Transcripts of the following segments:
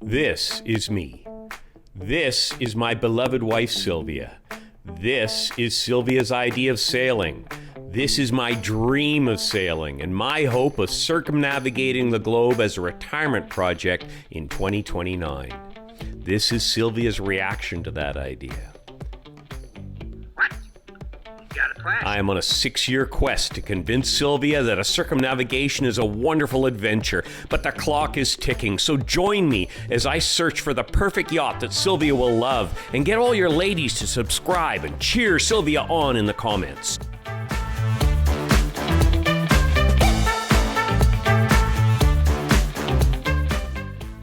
This is me. This is my beloved wife, Sylvia. This is Sylvia's idea of sailing. This is my dream of sailing and my hope of circumnavigating the globe as a retirement project in 2029. This is Sylvia's reaction to that idea. I am on a 6-year quest to convince Sylvia that a circumnavigation is a wonderful adventure, but the clock is ticking, so join me as I search for the perfect yacht that Sylvia will love, and get all your ladies to subscribe and cheer Sylvia on in the comments.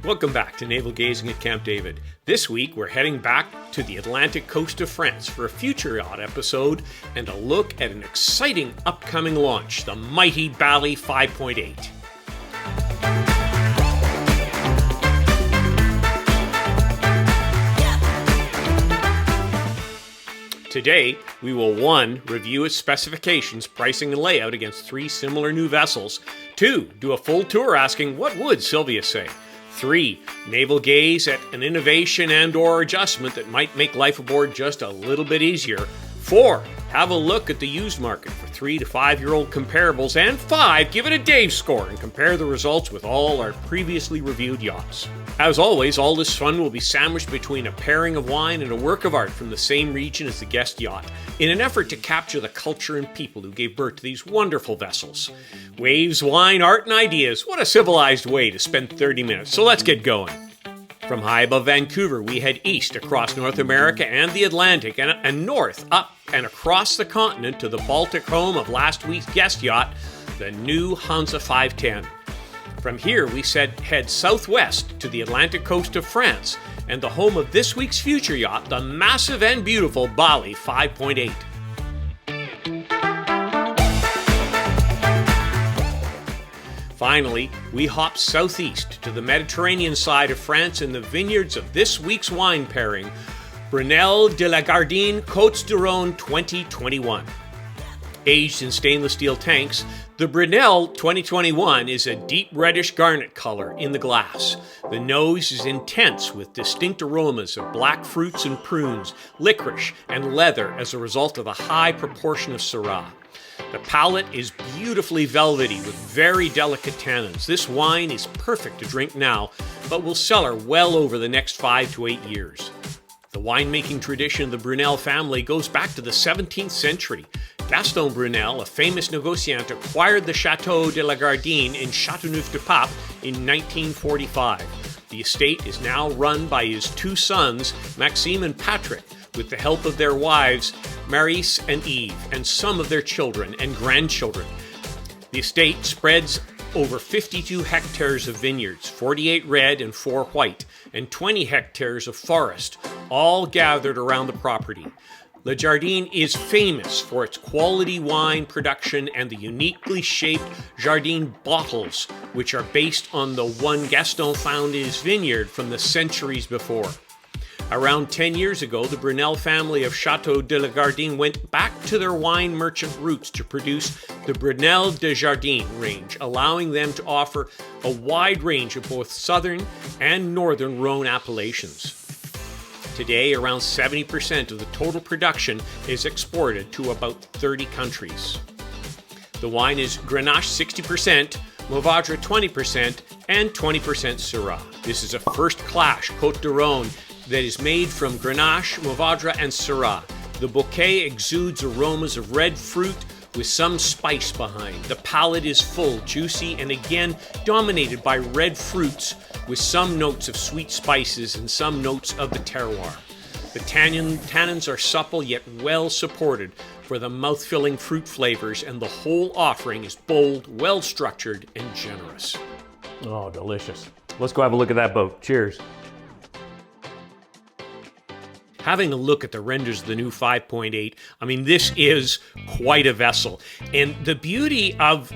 Welcome back to Naval Gazing at Camp David. This week we're heading back to the Atlantic coast of France for a future yacht episode and a look at an exciting upcoming launch, the mighty Bali 5.8. Today, we will 1. Review its specifications, pricing, and layout against 3 similar new vessels. 2. Do a full tour asking what would Sylvia say. 3. Naval gaze at an innovation and/or adjustment that might make life aboard just a little bit easier. 4. Have a look at the used market for 3 to 5-year-old comparables. And 5. Give it a Dave score and compare the results with all our previously reviewed yachts. As always, all this fun will be sandwiched between a pairing of wine and a work of art from the same region as the guest yacht, in an effort to capture the culture and people who gave birth to these wonderful vessels. Waves, wine, art, and ideas. What a civilized way to spend 30 minutes. So let's get going. From high above Vancouver, we head east across North America and the Atlantic, and north, up and across the continent to the Baltic home of last week's guest yacht, the new Hansa 510. From here, we head southwest to the Atlantic coast of France and the home of this week's future yacht, the massive and beautiful Bali 5.8. Finally, we hop southeast to the Mediterranean side of France in the vineyards of this week's wine pairing, Brunel de la Gardine Côtes du Rhône 2021. Aged in stainless steel tanks, the Brunel 2021 is a deep reddish garnet color in the glass. The nose is intense with distinct aromas of black fruits and prunes, licorice, and leather as a result of a high proportion of Syrah. The palate is beautifully velvety with very delicate tannins. This wine is perfect to drink now, but will cellar well over the next 5 to 8 years. The winemaking tradition of the Brunel family goes back to the 17th century. Gaston Brunel, a famous negociant, acquired the Château de la Gardine in Châteauneuf-du-Pape in 1945. The estate is now run by his 2 sons, Maxime and Patrick, with the help of their wives, Maurice and Eve, and some of their children and grandchildren. The estate spreads over 52 hectares of vineyards, 48 red and 4 white, and 20 hectares of forest, all gathered around the property. Le Jardin is famous for its quality wine production and the uniquely shaped Jardin bottles, which are based on the one Gaston found in his vineyard from the centuries before. Around 10 years ago, the Brunel family of Château de la Gardine went back to their wine merchant roots to produce the Brunel de Jardin range, allowing them to offer a wide range of both southern and northern Rhône appellations. Today, around 70% of the total production is exported to about 30 countries. The wine is Grenache 60%, Mourvèdre 20%, and 20% Syrah. This is a first-class Côte du Rhône that is made from Grenache, Mourvèdre, and Syrah. The bouquet exudes aromas of red fruit with some spice behind. The palate is full, juicy, and again dominated by red fruits with some notes of sweet spices and some notes of the terroir. The tannins are supple yet well supported for the mouth-filling fruit flavors, and the whole offering is bold, well-structured, and generous. Oh, delicious. Let's go have a look at that boat. Cheers. Having a look at the renders of the new 5.8, I mean, this is quite a vessel. And the beauty of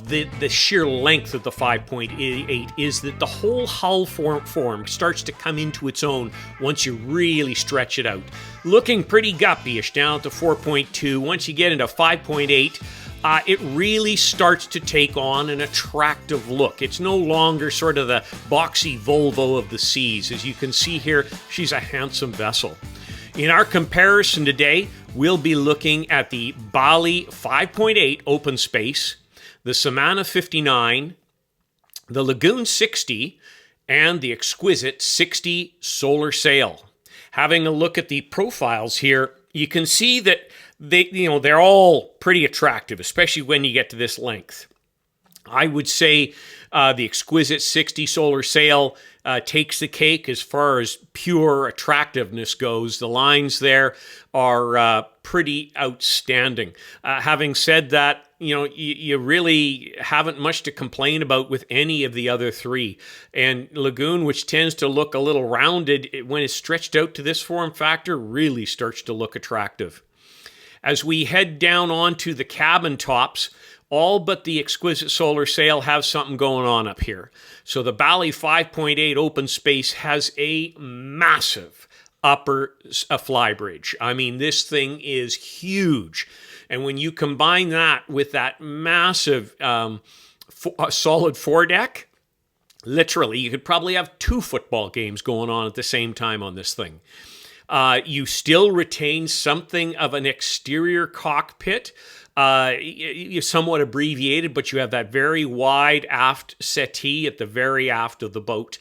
the sheer length of the 5.8 is that the whole hull form starts to come into its own once you really stretch it out. Looking pretty guppy-ish down to 4.2. Once you get into 5.8, it really starts to take on an attractive look. It's no longer sort of the boxy Volvo of the seas. As you can see here, she's a handsome vessel. In our comparison today, we'll be looking at the Bali 5.8 open space, the Samana 59, the Lagoon 60, and the exquisite 60 solar sail. Having a look at the profiles here, you can see that they're all pretty attractive, especially when you get to this length. I would say the exquisite 60 solar sail takes the cake as far as pure attractiveness goes. The lines there are pretty outstanding. Having said that, you really haven't much to complain about with any of the other three. And Lagoon, which tends to look a little rounded, when it's stretched out to this form factor, really starts to look attractive. As we head down onto the cabin tops, all but the exquisite solar sail have something going on up here. So the Bali 5.8 open space has a massive upper flybridge. I mean, this thing is huge. And when you combine that with that massive solid foredeck, literally, you could probably have 2 football games going on at the same time on this thing. You still retain something of an exterior cockpit. You're somewhat abbreviated, but you have that very wide aft settee at the very aft of the boat.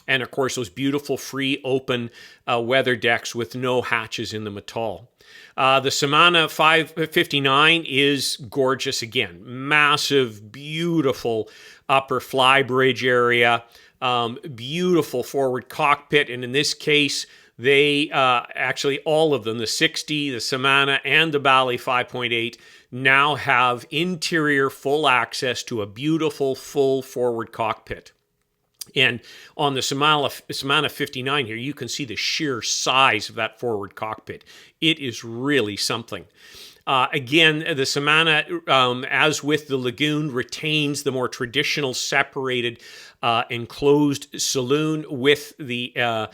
And of course, those beautiful free open weather decks with no hatches in them at all. The Samana 559 is gorgeous again. Massive, beautiful upper flybridge area. Beautiful forward cockpit. And in this case, they actually, all of them, the 60, the Samana, and the Bali 5.8, now have interior full access to a beautiful full forward cockpit. And on the Samana 59 here, you can see the sheer size of that forward cockpit. It is really something. Again, the Samana, as with the Lagoon, retains the more traditional separated enclosed saloon with the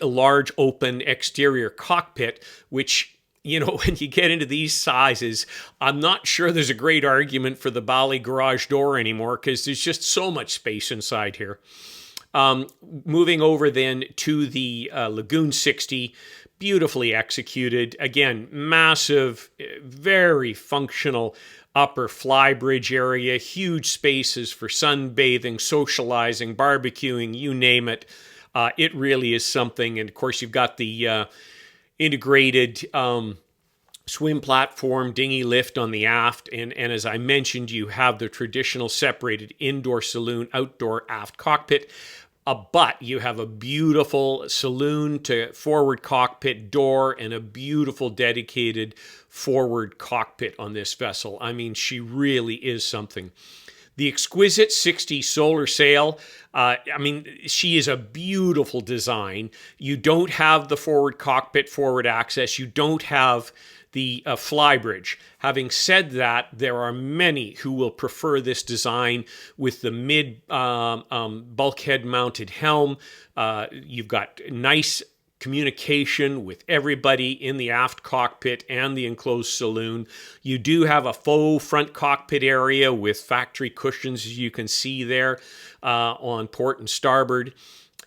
large open exterior cockpit, which, when you get into these sizes, I'm not sure there's a great argument for the Bali garage door anymore because there's just so much space inside here. Moving over then to the Lagoon 60, beautifully executed. Again, massive, very functional upper flybridge area, huge spaces for sunbathing, socializing, barbecuing, you name it. It really is something. And of course, you've got the integrated swim platform, dinghy lift on the aft. And as I mentioned, you have the traditional separated indoor saloon, outdoor aft cockpit. But you have a beautiful saloon to forward cockpit door and a beautiful dedicated forward cockpit on this vessel. I mean, she really is something. The exquisite 60 solar sail, she is a beautiful design. You don't have the forward cockpit, forward access. You don't have the flybridge. Having said that, there are many who will prefer this design with the mid bulkhead mounted helm. You've got nice communication with everybody in the aft cockpit and the enclosed saloon. You do have a faux front cockpit area with factory cushions, as you can see there on port and starboard.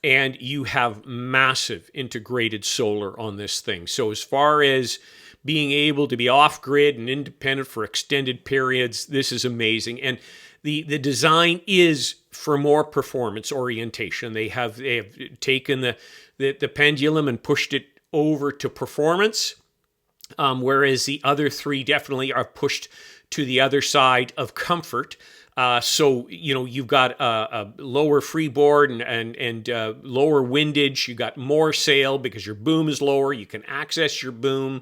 And you have massive integrated solar on this thing. So as far as being able to be off-grid and independent for extended periods, this is amazing. And the design is for more performance orientation. They have taken the pendulum and pushed it over to performance, whereas the other three definitely are pushed to the other side of comfort. So, you've got a lower freeboard and lower windage. You got more sail because your boom is lower. You can access your boom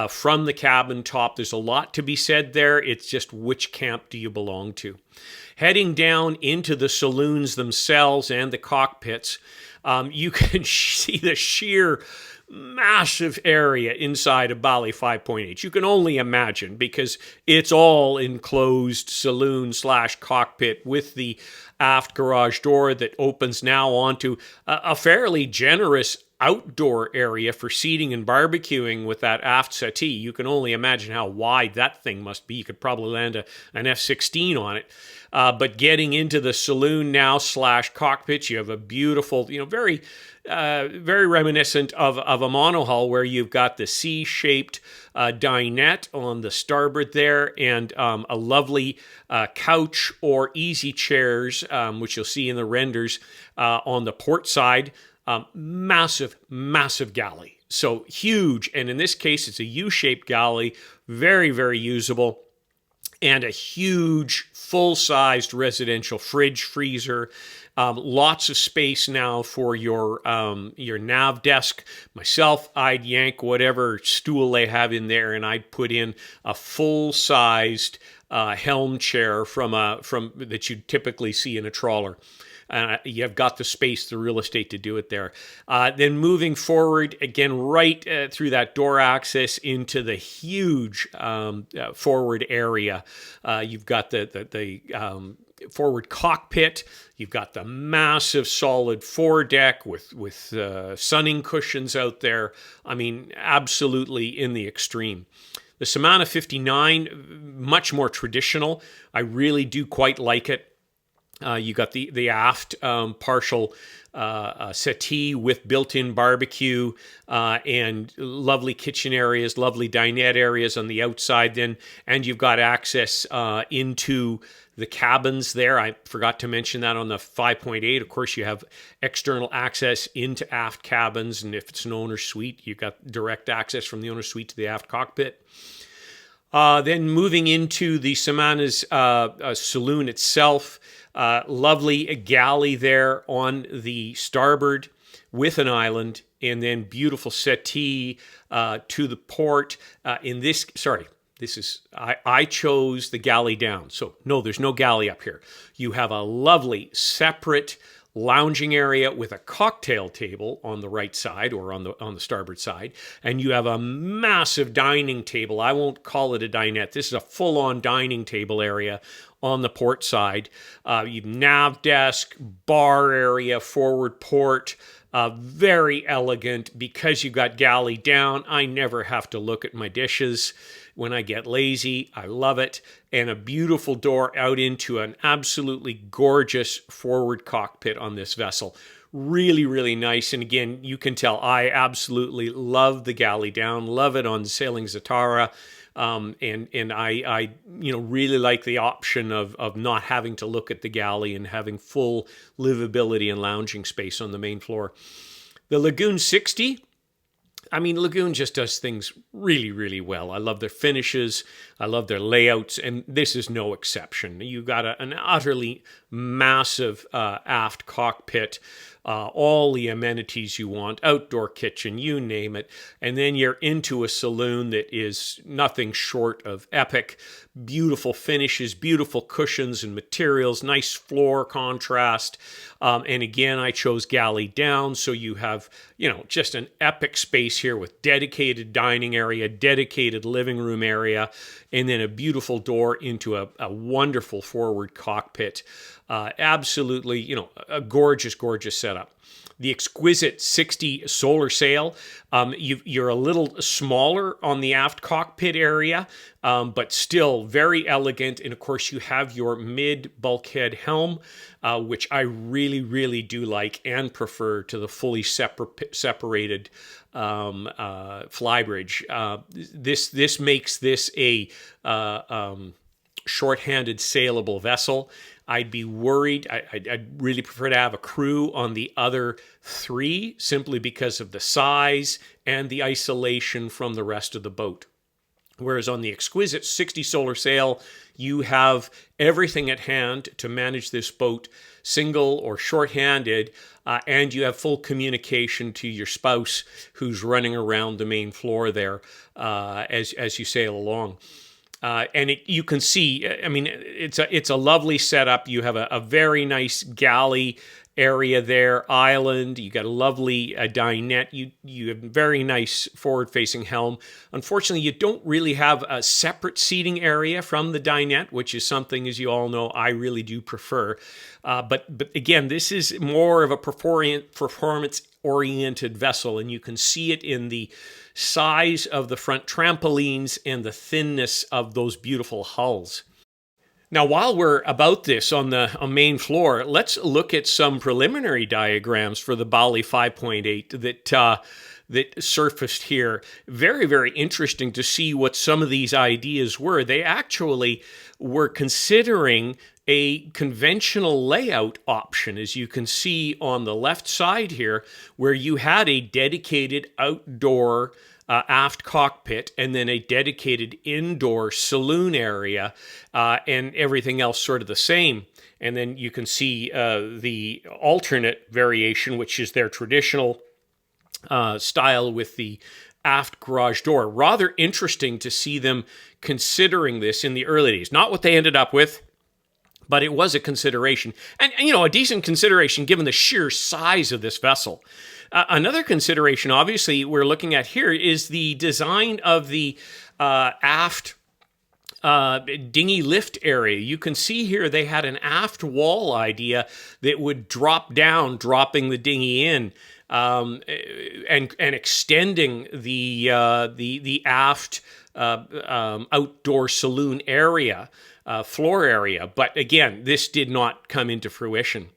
from the cabin top. There's a lot to be said there. It's just which camp do you belong to? Heading down into the saloons themselves and the cockpits, you can see the sheer massive area inside of Bali 5.8. You can only imagine, because it's all enclosed saloon slash cockpit with the aft garage door that opens now onto a fairly generous outdoor area for seating and barbecuing with that aft settee. You can only imagine how wide that thing must be. You could probably land an F-16 on it. But getting into the saloon now slash cockpit, you have a beautiful, very reminiscent of a monohull, where you've got the C-shaped dinette on the starboard there, and a lovely couch or easy chairs, which you'll see in the renders on the port side. Massive, massive galley. So huge. And in this case, it's a U-shaped galley, very, very usable. And a huge, full-sized residential fridge, freezer. Lots of space now for your nav desk. Myself, I'd yank whatever stool they have in there, and I'd put in a full-sized helm chair from that you'd typically see in a trawler. You've got the space, the real estate to do it there. Then moving forward, again, right through that door access into the huge forward area. You've got the forward cockpit. You've got the massive solid foredeck with sunning cushions out there. I mean, absolutely in the extreme. The Samana 59, much more traditional. I really do quite like it. You got the aft partial settee with built-in barbecue and lovely kitchen areas, lovely dinette areas on the outside then, and you've got access into the cabins there. I forgot to mention that on the 5.8. Of course, you have external access into aft cabins, and if it's an owner's suite, you've got direct access from the owner's suite to the aft cockpit. Then moving into the Samana's saloon itself, lovely galley there on the starboard with an island, and then beautiful settee to the port. I chose the galley down. So no, there's no galley up here. You have a lovely separate lounging area with a cocktail table on the right side or on the starboard side, and you have a massive dining table. I won't call it a dinette. This is a full-on dining table area on the port side. You've nav desk, bar area, forward port. Very elegant because you've got galley down. I never have to look at my dishes when I get lazy. I love it. And a beautiful door out into an absolutely gorgeous forward cockpit on this vessel. Really, really nice. And again, you can tell I absolutely love the galley down. Love it on sailing Zatara. And I really like the option of not having to look at the galley and having full livability and lounging space on the main floor. The Lagoon 60, Lagoon just does things really, really well. I love their finishes. I love their layouts, and this is no exception. You got an utterly massive aft cockpit, all the amenities you want, outdoor kitchen, you name it, and then you're into a saloon that is nothing short of epic. Beautiful finishes, beautiful cushions and materials, nice floor contrast. And again, I chose galley down, so you have, just an epic space here with dedicated dining area, dedicated living room area, and then a beautiful door into a wonderful forward cockpit. Absolutely, a gorgeous, gorgeous setup. The exquisite 60 solar sail, you're a little smaller on the aft cockpit area, but still very elegant. And of course, you have your mid bulkhead helm, which I really, really do like and prefer to the fully separated flybridge. This makes this a short-handed sailable vessel. I'd be worried. I'd really prefer to have a crew on the other three simply because of the size and the isolation from the rest of the boat. Whereas on the exquisite 60 solar sail, you have everything at hand to manage this boat, single or short-handed, and you have full communication to your spouse who's running around the main floor there as you sail along. And you can see, it's a lovely setup. You have a very nice galley area there, island. You got a lovely dinette. You have very nice forward-facing helm. Unfortunately, you don't really have a separate seating area from the dinette, which is something, as you all know, I really do prefer. But again, this is more of a performance-oriented vessel, and you can see it in the size of the front trampolines and the thinness of those beautiful hulls. Now, while we're about this on the main floor, let's look at some preliminary diagrams for the Bali 5.8 that surfaced here. Very, very interesting to see what some of these ideas were. They actually were considering a conventional layout option, as you can see on the left side here, where you had a dedicated outdoor aft cockpit and then a dedicated indoor saloon area, and everything else sort of the same. And then you can see the alternate variation, which is their traditional style with the aft garage door. Rather interesting to see them considering this in the early days. Not what they ended up with, but it was a consideration. And you know, a decent consideration given the sheer size of this vessel. Another consideration, obviously, we're looking at here is the design of the aft dinghy lift area. You can see here they had an aft wall idea that would drop down, dropping the dinghy in, and extending the aft outdoor saloon area, floor area. But again, this did not come into fruition.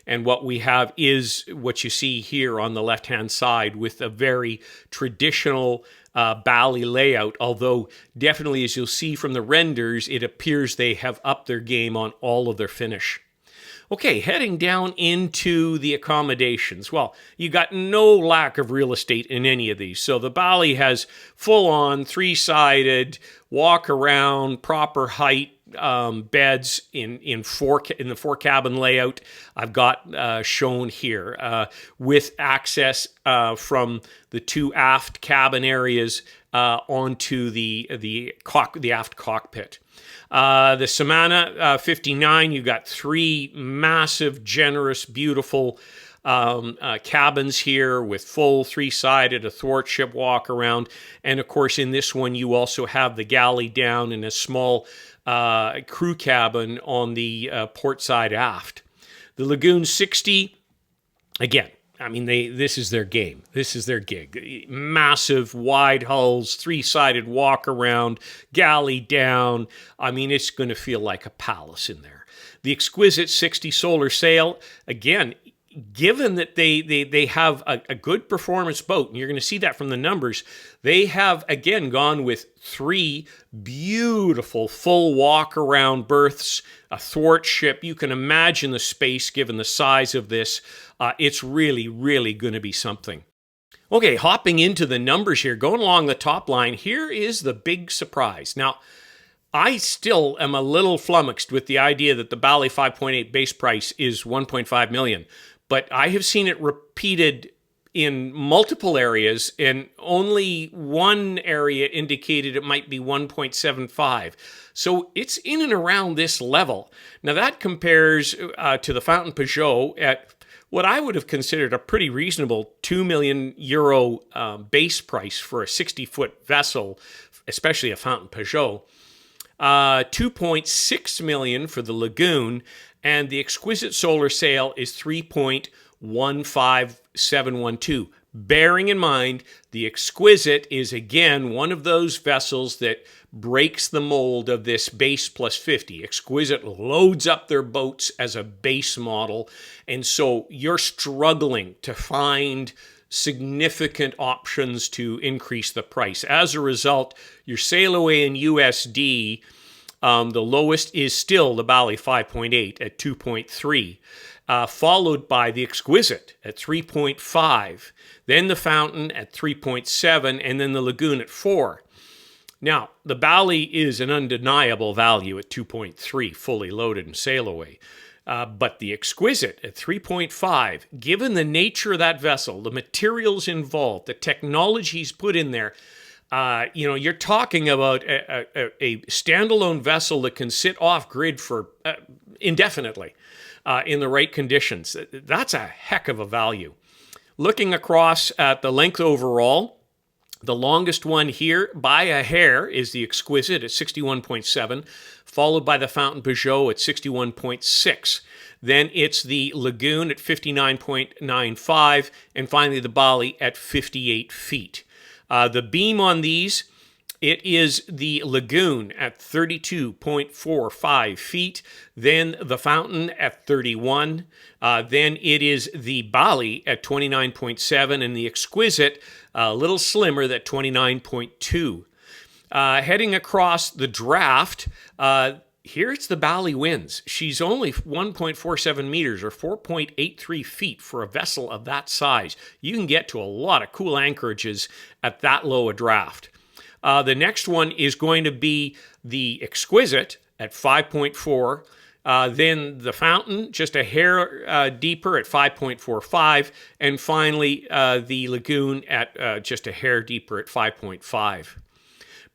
And what we have is what you see here on the left-hand side with a very traditional Bali layout, although definitely, as you'll see from the renders, it appears they have upped their game on all of their finish. Okay, heading down into the accommodations. Well, you got no lack of real estate in any of these. So the Bali has full-on, three-sided, walk-around, proper height, beds in the 4-cabin layout I've got shown here, with access from the 2 aft cabin areas onto the aft cockpit. The Samana 59, you've got 3 massive, generous, beautiful cabins here with full 3-sided athwartship walk around, and of course in this one you also have the galley down and a small crew cabin on the port side aft. The Lagoon 60, again, I mean, this is their game. This is their gig. Massive, wide hulls, 3-sided walk around, galley down. I mean, it's going to feel like a palace in there. The Exquisite 60 solar sail, again, given that they have a good performance boat, and you're going to see that from the numbers, they have, again, gone with 3 beautiful full walk-around berths, a thwartship. You can imagine the space given the size of this. It's really, really going to be something. Okay, hopping into the numbers here, going along the top line, here is the big surprise. Now, I still am a little flummoxed with the idea that the Bali 5.8 base price is $1.5 million. But I have seen it repeated in multiple areas, and only one area indicated it might be 1.75. So it's in and around this level. Now that compares to the Fountain Peugeot at what I would have considered a pretty reasonable €2 million base price for a 60-foot vessel, especially a Fountain Peugeot. 2.6 million for the Lagoon, and the Exquisite solar sail is 3.15712. Bearing in mind, the Exquisite is again one of those vessels that breaks the mold of this base plus 50. Exquisite loads up their boats as a base model, and so you're struggling to find significant options to increase the price. As a result, your sail away in USD, the lowest is still the Bali 5.8 at 2.3, followed by the Exquisite at 3.5, then the Fountain at 3.7, and then the Lagoon at 4. Now, the Bali is an undeniable value at 2.3, fully loaded and sail away. But the Exquisite at 3.5, given the nature of that vessel, the materials involved, the technologies put in there, you're talking about a standalone vessel that can sit off grid for indefinitely. in the right conditions. That's a heck of a value. Looking across at the length overall, the longest one here by a hair is the Exquisite at 61.7, followed by the Fountain Pajot at 61.6. Then it's the Lagoon at 59.95, and finally the Bali at 58 feet. The beam on these, it is the Lagoon at 32.45 feet, then the Fountain at 31, then it is the Bali at 29.7, and the Exquisite, a little slimmer, at 29.2. Heading across the draft, here it's the Bali wins. She's only 1.47 meters or 4.83 feet for a vessel of that size. You can get to a lot of cool anchorages at that low a draft. The next one is going to be the Exquisite at 5.4. Then the Fountain, just a hair deeper at 5.45. And finally, the Lagoon at just a hair deeper at 5.5.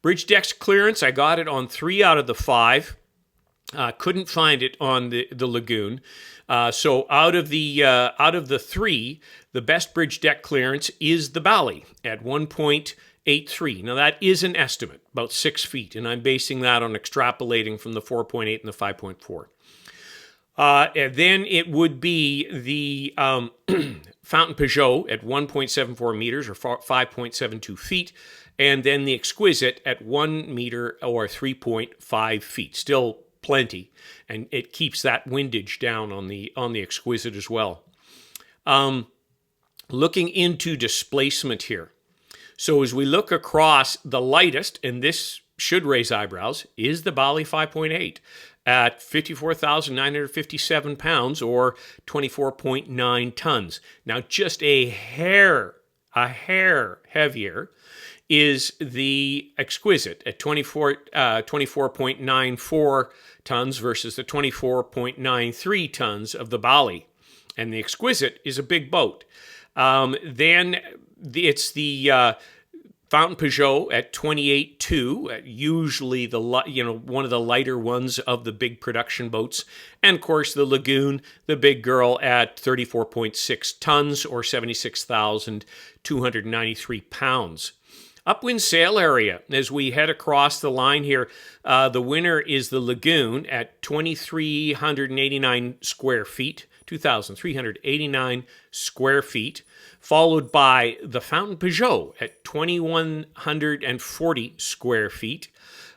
Bridge deck's clearance, I got it on 3 out of the 5. Couldn't find it on the Lagoon. So out of the 3, the best bridge deck clearance is the Bali at 1.83. Now that is an estimate, about 6 feet, and I'm basing that on extrapolating from the 4.8 and the 5.4. And then it would be the Fountain Pajot at 1.74 meters or 5.72 feet, and then the Exquisite at 1 meter or 3.5 feet. Still plenty, and it keeps that windage down on the Exquisite as well. Looking into displacement here. So as we look across, the lightest, and this should raise eyebrows, is the Bali 5.8 at 54,957 pounds or 24.9 tons. Now just a hair heavier is the Exquisite at 24.94 tons versus the 24.93 tons of the Bali. And the Exquisite is a big boat. Then it's the Fountain Pajot at 28.2, usually one of the lighter ones of the big production boats. And of course the Lagoon, the big girl, at 34.6 tons or 76,293 pounds. Upwind sail area, as we head across the line here, the winner is the Lagoon at 2,389 square feet, 2,389 square feet, followed by the Fountain Pajot at 2,140 square feet.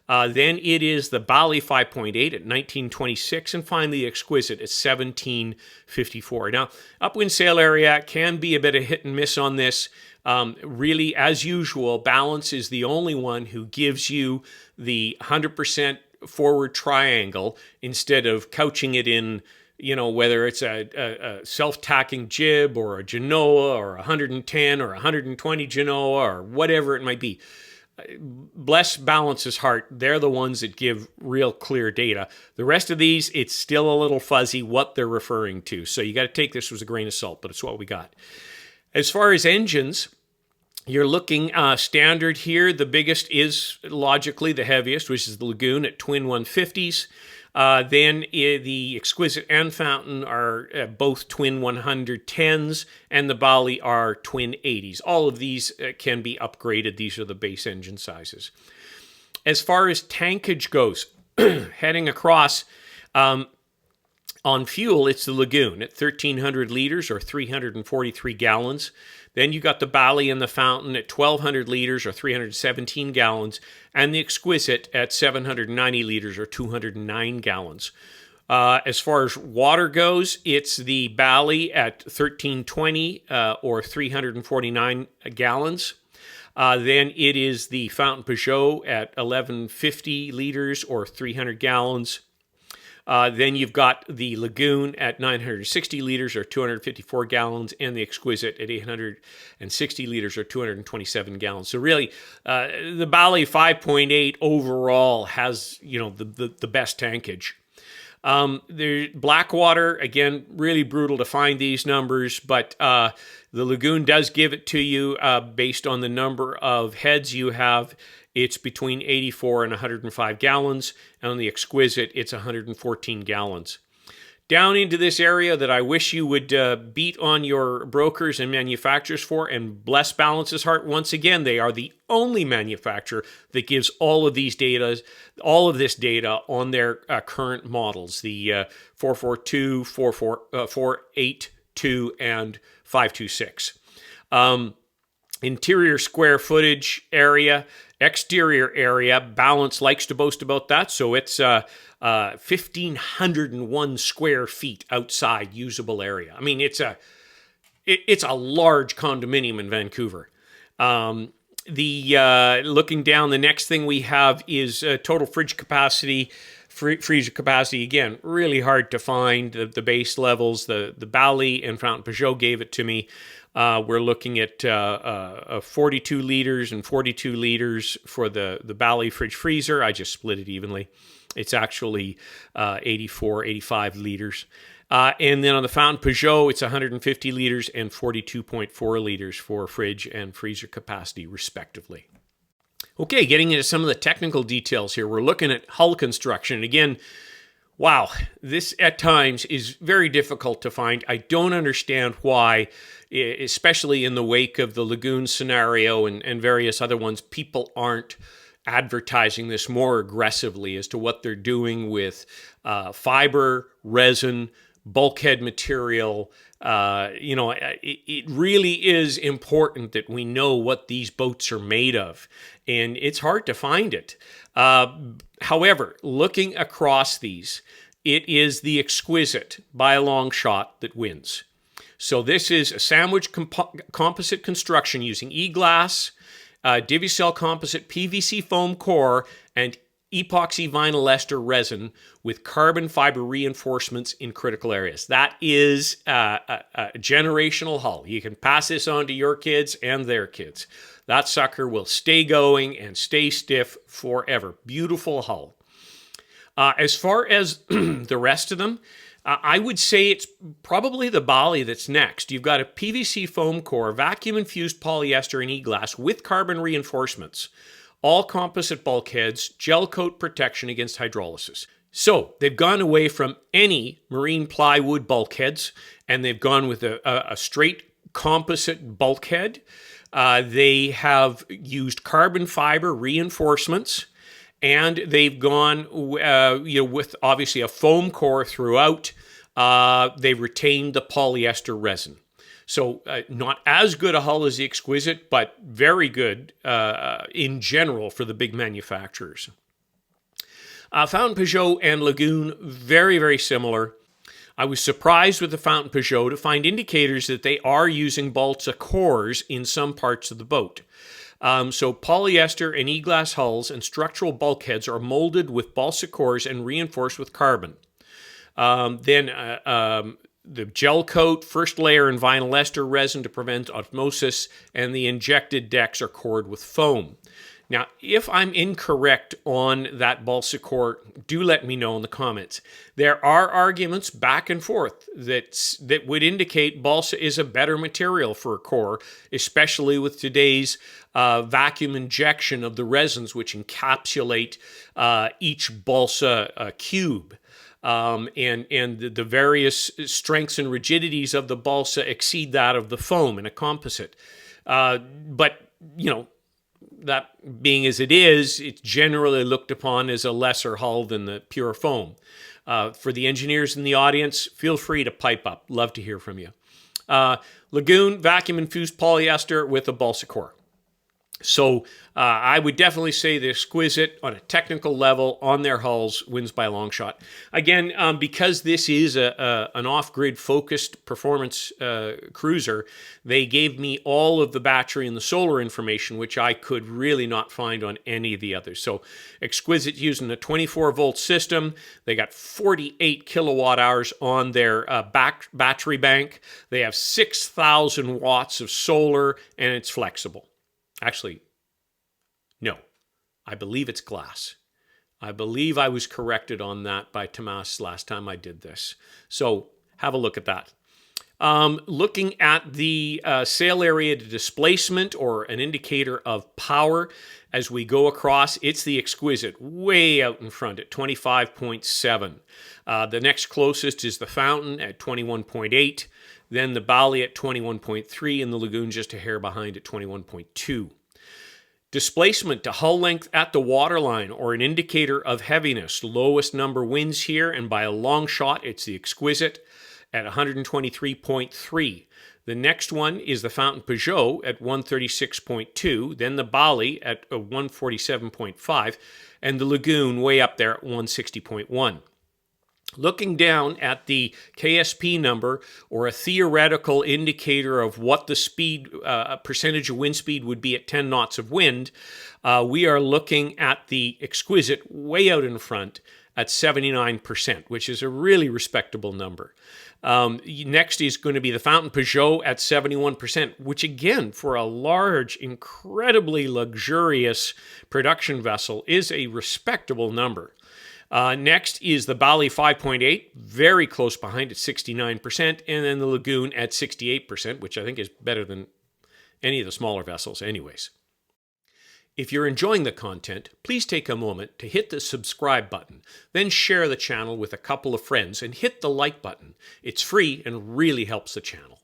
Then it is the Bali 5.8 at 1926, and finally the Exquisite at 1754. Now, upwind sail area can be a bit of hit and miss on this. Really, as usual, balance is the only one who gives you the 100% forward triangle instead of couching it in, whether it's a self-tacking jib or a genoa or 110 or 120 genoa or whatever it might be. Bless Balance's heart, they're the ones that give real clear data. The rest of these, it's still a little fuzzy what they're referring to. So you got to take this with a grain of salt, but it's what we got. As far as engines, you're looking standard here. The biggest is logically the heaviest, which is the Lagoon at twin 150s. Then the Exquisite and Fountain are both twin 110s, and the Bali are twin 80s. All of these can be upgraded. These are the base engine sizes. As far as tankage goes, heading across, on fuel, it's the Lagoon at 1,300 liters or 343 gallons. Then you got the Bali and the Fountain at 1,200 liters or 317 gallons, and the Exquisite at 790 liters or 209 gallons. As far as water goes, it's the Bali at 1,320 or 349 gallons. Then it is the Fountain Pajot at 1,150 liters or 300 gallons. Then you've got the Lagoon at 960 liters or 254 gallons, and the Exquisite at 860 liters or 227 gallons. So really, the Bali 5.8 overall has, the best tankage. The Blackwater, again, really brutal to find these numbers, but the Lagoon does give it to you based on the number of heads you have. It's between 84 and 105 gallons, and on the Exquisite, it's 114 gallons. down into this area that I wish you would beat on your brokers and manufacturers for, and bless Balance's heart, once again, they are the only manufacturer that gives all of this data on their current models, the 442, 482, and 526. Interior square footage area, exterior area, Balance likes to boast about that, so it's 1,501 square feet outside usable area. I mean, it's a large condominium in Vancouver. Looking down, the next thing we have is total fridge capacity, freezer capacity. Again, really hard to find the base levels. The Bali and Fountain Peugeot gave it to me. We're looking at 42 liters and 42 liters for the Bali fridge freezer. I just split it evenly. It's actually 84, 85 liters. And then on the Fountain Peugeot, it's 150 liters and 42.4 liters for fridge and freezer capacity, respectively. Okay, getting into some of the technical details here. We're looking at hull construction. Again, wow, this at times is very difficult to find. I don't understand why, especially in the wake of the lagoon scenario and various other ones, people aren't advertising this more aggressively as to what they're doing with fiber, resin, bulkhead material. It really is important that we know what these boats are made of, and it's hard to find it. However, looking across these, it is the Exquisite by a long shot that wins. So this is a sandwich composite construction using E-glass, Divicel composite PVC foam core, and epoxy vinyl ester resin with carbon fiber reinforcements in critical areas. That is a generational hull. You can pass this on to your kids and their kids. That sucker will stay going and stay stiff forever. Beautiful hull. As far as the rest of them, I would say it's probably the Bali that's next. You've got a PVC foam core, vacuum-infused polyester and E-glass with carbon reinforcements, all composite bulkheads, gel coat protection against hydrolysis. So they've gone away from any marine plywood bulkheads, and they've gone with a straight composite bulkhead. They have used carbon fiber reinforcements, and they've gone with obviously a foam core throughout. They've retained the polyester resin. So not as good a hull as the Exquisite, but very good in general for the big manufacturers. Fountain Peugeot and Lagoon, very, very similar. I was surprised with the Fountain Peugeot to find indicators that they are using balsa cores in some parts of the boat. So polyester and E-glass hulls and structural bulkheads are molded with balsa cores and reinforced with carbon. The gel coat, first layer in vinyl ester resin to prevent osmosis, and the injected decks are cored with foam. Now, if I'm incorrect on that balsa core, do let me know in the comments. There are arguments back and forth that would indicate balsa is a better material for a core, especially with today's vacuum injection of the resins, which encapsulate each balsa cube. And the various strengths and rigidities of the balsa exceed that of the foam in a composite. But, that being as it is, it's generally looked upon as a lesser hull than the pure foam. For the engineers in the audience, feel free to pipe up. Love to hear from you. Lagoon, vacuum-infused polyester with a balsa core. So I would definitely say the Exquisite, on a technical level, on their hulls, wins by a long shot. Again, because this is an off-grid focused performance cruiser, they gave me all of the battery and the solar information, which I could really not find on any of the others. So Exquisite using a 24-volt system. They got 48 kilowatt hours on their battery bank. They have 6,000 watts of solar, and it's flexible. Actually, no, I believe it's glass. I believe I was corrected on that by Tomas last time I did this. So have a look at that. Looking at the sail area to displacement, or an indicator of power as we go across, it's the Exquisite, way out in front at 25.7. The next closest is the Fountain at 21.8, then the Bali at 21.3, and the Lagoon just a hair behind at 21.2. Displacement to hull length at the waterline, or an indicator of heaviness. Lowest number wins here, and by a long shot, it's the Exquisite at 123.3. The next one is the Fountain Peugeot at 136.2, then the Bali at 147.5, and the Lagoon way up there at 160.1. Looking down at the KSP number, or a theoretical indicator of what the speed, percentage of wind speed would be at 10 knots of wind, we are looking at the Exquisite way out in front at 79%, which is a really respectable number. Next is going to be the Fountain Peugeot at 71%, which again, for a large, incredibly luxurious production vessel, is a respectable number. Next is the Bali 5.8, very close behind at 69%, and then the Lagoon at 68%, which I think is better than any of the smaller vessels anyways. If you're enjoying the content, please take a moment to hit the subscribe button, then share the channel with a couple of friends and hit the like button. It's free and really helps the channel.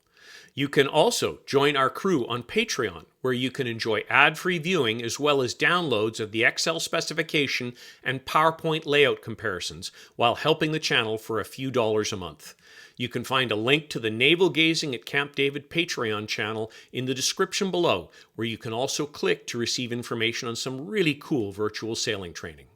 You can also join our crew on Patreon, where you can enjoy ad-free viewing as well as downloads of the Excel specification and PowerPoint layout comparisons while helping the channel for a few dollars a month. You can find a link to the Naval Gazing at Camp David Patreon channel in the description below, where you can also click to receive information on some really cool virtual sailing training.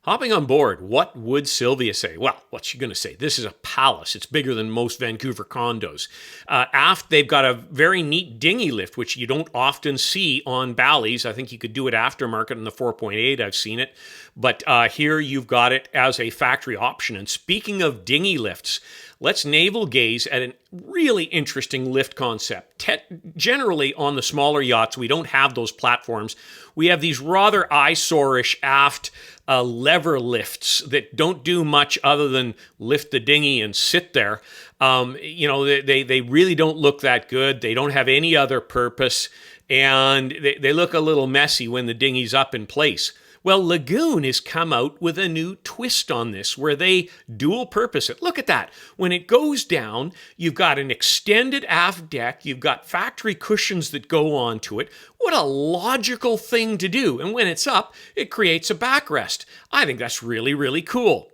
Hopping on board, what would Sylvia say? Well, what's she going to say? This is a palace. It's bigger than most Vancouver condos. Aft, they've got a very neat dinghy lift, which you don't often see on Balis. I think you could do it aftermarket in the 4.8. I've seen it. But here you've got it as a factory option. And speaking of dinghy lifts, let's naval gaze at a really interesting lift concept. Generally, on the smaller yachts, we don't have those platforms. We have these rather eyesore-ish aft lever lifts that don't do much other than lift the dinghy and sit there. They really don't look that good. They don't have any other purpose, and they look a little messy when the dinghy's up in place. Well, Lagoon has come out with a new twist on this, where they dual purpose it. Look at that. When it goes down, you've got an extended aft deck. You've got factory cushions that go onto it. What a logical thing to do. And when it's up, it creates a backrest. I think that's really, really cool.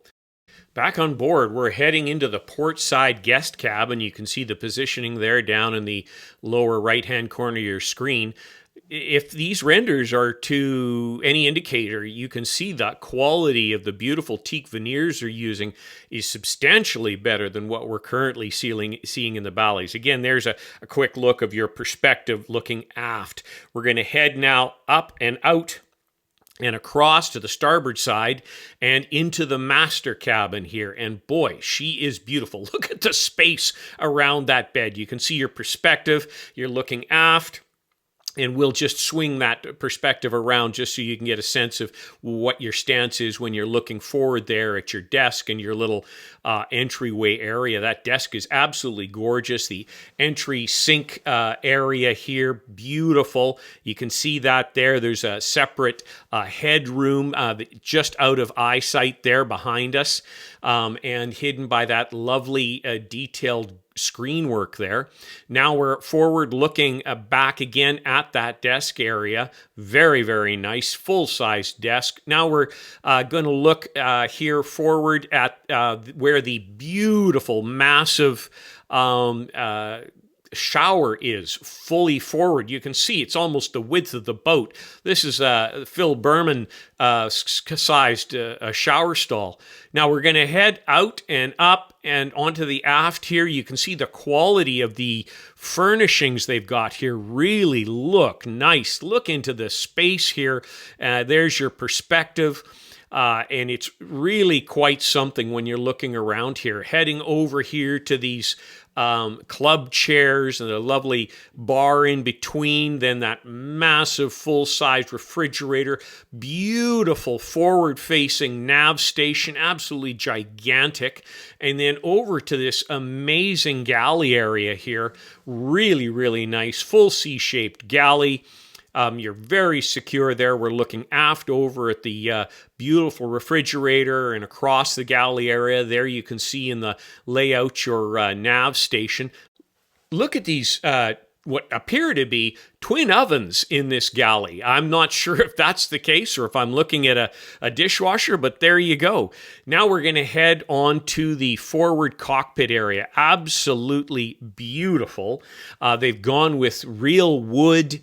Back on board, we're heading into the port side guest cabin. You can see the positioning there down in the lower right-hand corner of your screen. If these renders are to any indicator, you can see that quality of the beautiful teak veneers they're using is substantially better than what we're currently seeing in the Balis. Again, there's a quick look of your perspective looking aft. We're going to head now up and out and across to the starboard side and into the master cabin here. And boy, she is beautiful. Look at the space around that bed. You can see your perspective. You're looking aft. And we'll just swing that perspective around just so you can get a sense of what your stance is when you're looking forward there at your desk and your little entryway area. That desk is absolutely gorgeous. The entry sink area here, beautiful. You can see that there. There's a separate headroom just out of eyesight there behind us, and hidden by that lovely detailed screen work there. Now we're forward looking back again at that desk area. Very, very nice, full-size desk. Now we're going to look here forward at where the beautiful, massive shower is fully forward. You can see it's almost the width of the boat. This is Phil Berman sized shower stall. Now we're going to head out and up and onto the aft here. You can see the quality of the furnishings they've got here really look nice. Look into the space here. There's your perspective. And it's really quite something when you're looking around here. Heading over here to these club chairs and a lovely bar in between, then that massive full-size refrigerator, beautiful forward-facing nav station, absolutely gigantic, and then over to this amazing galley area here, really, really nice, full C-shaped galley. You're very secure there. We're looking aft over at the beautiful refrigerator, and across the galley area there you can see in the layout your nav station. Look at these what appear to be twin ovens in this galley. I'm not sure if that's the case or if I'm looking at a dishwasher, but there you go. Now we're going to head on to the forward cockpit area. Absolutely beautiful. They've gone with real wood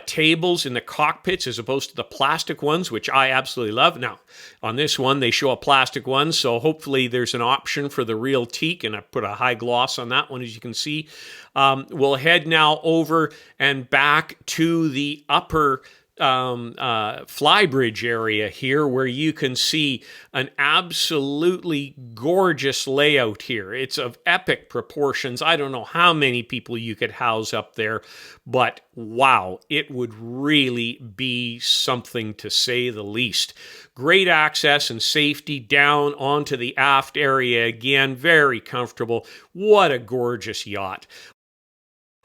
tables in the cockpits as opposed to the plastic ones, which I absolutely love. Now, on this one, they show a plastic one, so hopefully there's an option for the real teak, and I put a high gloss on that one, as you can see. We'll head now over and back to the upper flybridge area here, where you can see an absolutely gorgeous layout here. It's of epic proportions. I don't know how many people you could house up there, but wow, it would really be something, to say the least. Great access and safety down onto the aft area again, very comfortable. What a gorgeous yacht.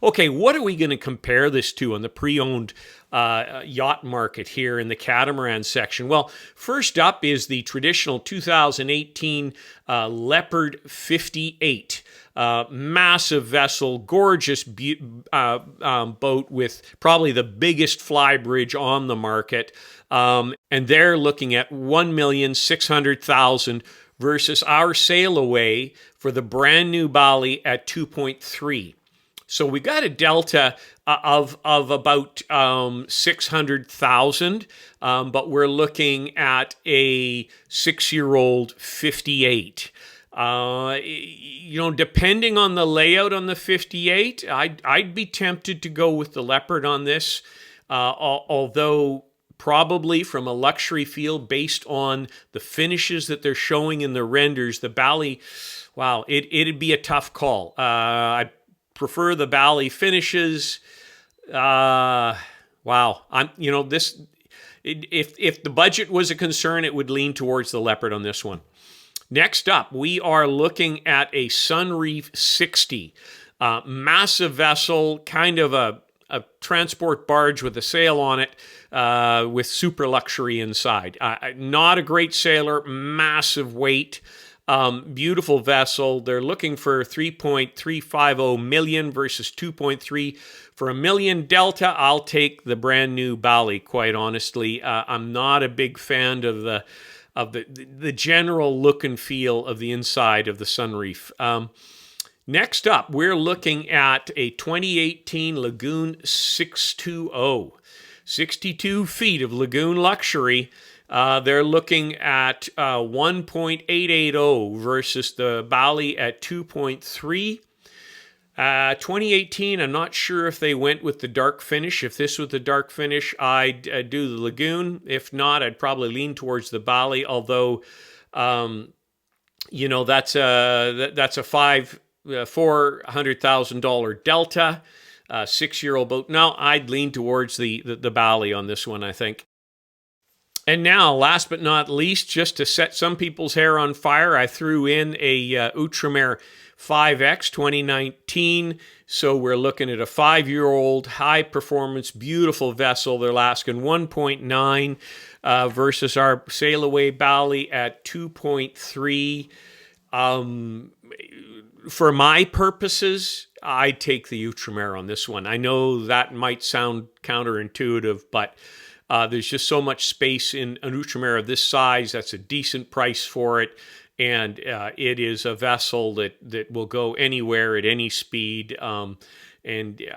Okay, what are we going to compare this to on the pre-owned yacht market here in the Catamaran section? Well, first up is the traditional 2018 Leopard 58. Massive vessel, gorgeous boat with probably the biggest flybridge on the market. And they're looking at $1,600,000 versus our sail away for the brand new Bali at 2.3. So we got a delta of about 600,000, but we're looking at a 6-year-old 58. Depending on the layout on the 58, I'd be tempted to go with the Leopard on this, although probably from a luxury feel based on the finishes that they're showing in the renders, the Bali, wow, it'd be a tough call. I prefer the Bali finishes. Wow, if the budget was a concern, it would lean towards the Leopard on this one. Next up, we are looking at a Sunreef 60, massive vessel, kind of a transport barge with a sail on it, with super luxury inside. Not a great sailor, massive weight. Beautiful vessel. They're looking for $3.350 million versus $2.3 for $1 million delta. I'll take the brand new Bali, quite honestly. I'm not a big fan of the general look and feel of the inside of the Sunreef. Next up, we're looking at a 2018 Lagoon 620, 62 feet of Lagoon luxury. They're looking at 1.880 versus the Bali at 2.3. 2018, I'm not sure if they went with the dark finish. If this was the dark finish, I'd do the Lagoon. If not, I'd probably lean towards the Bali, although, that's a $400,000 delta, 6-year-old boat. No, I'd lean towards the Bali on this one, I think. And now, last but not least, just to set some people's hair on fire, I threw in a Outremer 5X 2019. So we're looking at a 5-year-old, high-performance, beautiful vessel. They're asking 1.9 versus our sail away Bali at 2.3. For my purposes, I'd take the Outremer on this one. I know that might sound counterintuitive, but there's just so much space in an Outremer of this size. That's a decent price for it. And it is a vessel that will go anywhere at any speed. And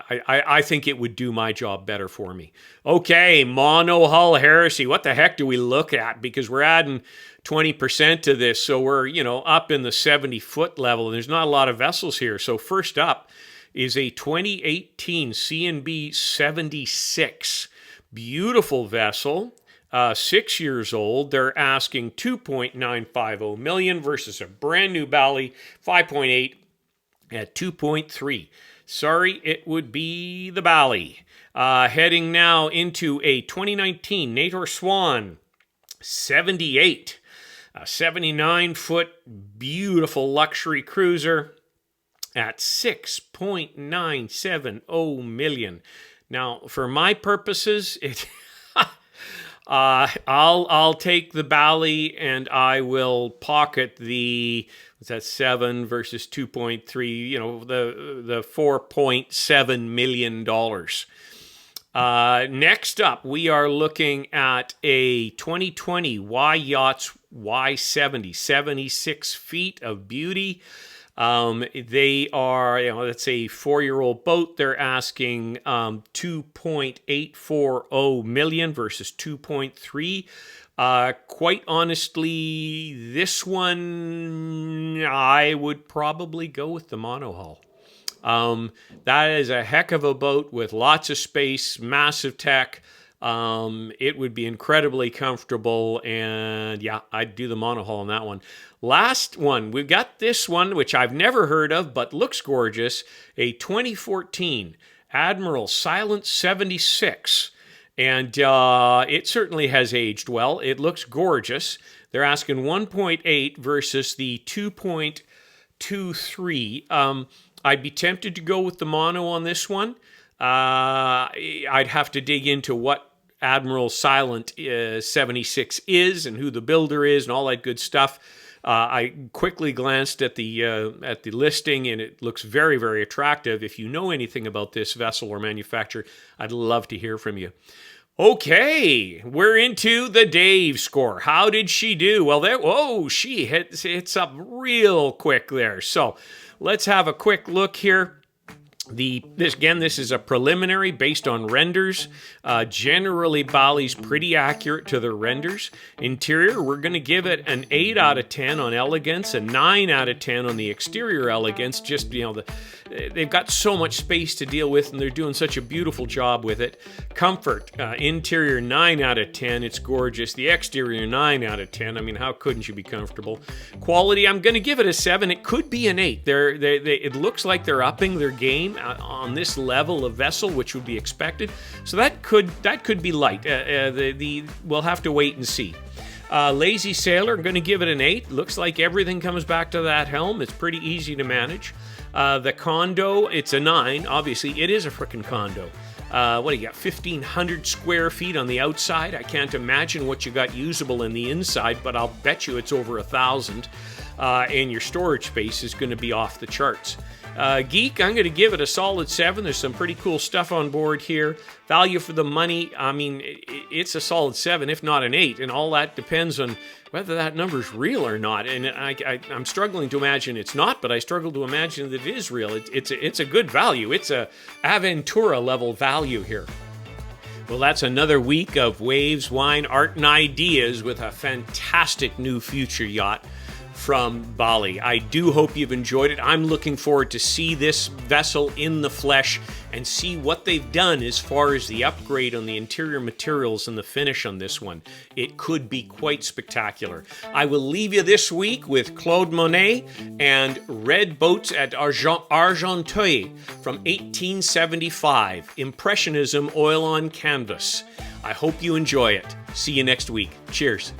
I think it would do my job better for me. Okay, monohull heresy. What the heck do we look at? Because we're adding 20% to this. So we're, up in the 70-foot level. And there's not a lot of vessels here. So first up is a 2018 C&B 76. Beautiful vessel, 6 years old. They're asking $2.950 million versus a brand new Bali 5.8 at 2.3. Sorry, it would be the Bali. Heading now into a 2019 Nator Swan 78. A 79-foot beautiful luxury cruiser at $6.970 million. Now, for my purposes, I'll take the Bali and I will pocket the, what's that, 7 versus 2.3, you know, the $4.7 million. Next up, we are looking at a 2020 Yachts Y70, 76 feet of beauty. They are, you know, that's a 4-year-old boat. They're asking $2.840 million versus 2.3. Quite honestly, this one, I would probably go with the monohull. That is a heck of a boat with lots of space, massive tech. It would be incredibly comfortable, and yeah, I'd do the monohull on that one. Last one, we've got this one, which I've never heard of, but looks gorgeous, a 2014 Admiral Silent 76, and it certainly has aged well. It looks gorgeous. They're asking 1.8 versus the 2.23. I'd be tempted to go with the mono on this one. I'd have to dig into what Admiral Silent 76 is and who the builder is and all that good stuff. I quickly glanced at the listing, and it looks very, very attractive. If you know anything about this vessel or manufacturer, I'd love to hear from you. Okay, we're into the Dave score. How did she do? Well, she hits up real quick there. So let's have a quick look here. This is a preliminary based on renders. Generally, Bali's pretty accurate to their renders. Interior, we're going to give it an 8 out of 10 on elegance, a 9 out of 10 on the exterior elegance. Just, you know, they've got so much space to deal with, and they're doing such a beautiful job with it. Comfort, interior 9 out of 10. It's gorgeous. The exterior 9 out of 10. I mean, how couldn't you be comfortable? Quality, I'm going to give it a 7. It could be an 8. It looks like they're upping their game on this level of vessel, which would be expected. So that could be light. We'll have to wait and see. Lazy Sailor, I'm going to give it an 8. Looks like everything comes back to that helm. It's pretty easy to manage. The condo, it's a 9. Obviously, it is a frickin' condo. What do you got? 1,500 square feet on the outside. I can't imagine what you got usable in the inside, but I'll bet you it's over 1,000. And your storage space is going to be off the charts. Geek, I'm going to give it a solid 7. There's some pretty cool stuff on board here. Value for the money, I mean, it's a solid 7, if not an 8, and all that depends on whether that number's real or not. And I'm struggling to imagine it's not, but I struggle to imagine that it is real. It's a good value. It's a Aventura level value here. Well, that's another week of waves, wine, art, and ideas with a fantastic new future yacht from Bali. I do hope you've enjoyed it. I'm looking forward to see this vessel in the flesh and see what they've done as far as the upgrade on the interior materials and the finish on this one. It could be quite spectacular. I will leave you this week with Claude Monet and Red Boats at Argenteuil from 1875. Impressionism oil on canvas. I hope you enjoy it. See you next week. Cheers.